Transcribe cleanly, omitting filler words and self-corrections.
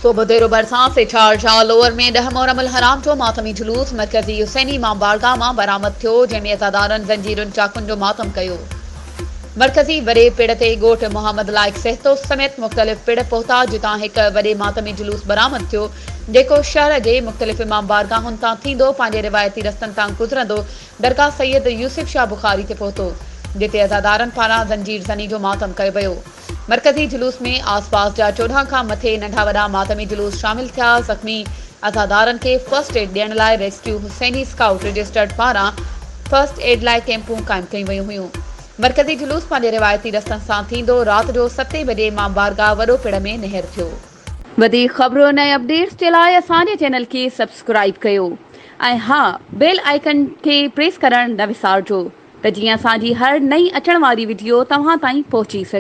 सुबह देर बरसात से शारजाह लोअर में 10 मुहर्रम हराम जो मातमी जुलूस मरकज़ी हुसैनी इमाम बारगाह मां बरामद थियो, जंहिंमें अज़ादारनि ज़ंजीरुनि चाकुनि जो मातम कयो। मरकज़ी वॾे पिड़ ते ॻोठ मोहम्मद लाइक सहतो समेत मुख़्तलिफ़ पिड़ पहुता, जितां हिक वॾे मातमी जुलूस बरामद थियो, जेको शहर जे मुख़्तलिफ़ इमाम बारगाहुनि तां थींदो पंहिंजे रिवायती रस्तनि तां गुज़रंदो दरगाह सैयद यूसुफ शाह बुखारी ते पहुतो, जिते अज़ादारनि पारां ज़ंजीर ज़नी जो मातम कयो वियो। मरकज़ी जुलूस में आसपास जा 14 खां मथे नंढा वॾा मातमी जुलूस शामिल थिया। ज़ख़्मी अज़ादारनि खे फर्स्ट एड ॾियण लाइ रेस्क्यू हुसैनी स्काउट रजिस्टर्ड पारां फर्स्ट एड लाइ कैंपूं क़ाइमु कयूं वयूं हुयूं। मरकज़ी जुलूस पंहिंजे रिवायती रस्तनि सां थींदो। राति जो 7 बजे इमाम बारगाह वॾो पिड़ में नेहर थियो। वधीक ख़बरुनि ऐं अपडेट्स जे लाइ असांजे चैनल खे सब्सक्राइब कयो ऐं हा, बेल आइकन खे प्रेस करणु न विसारिजो, त जीअं असांजी हर नई अचण वारी वीडियो तव्हां ताईं पहुची सघे।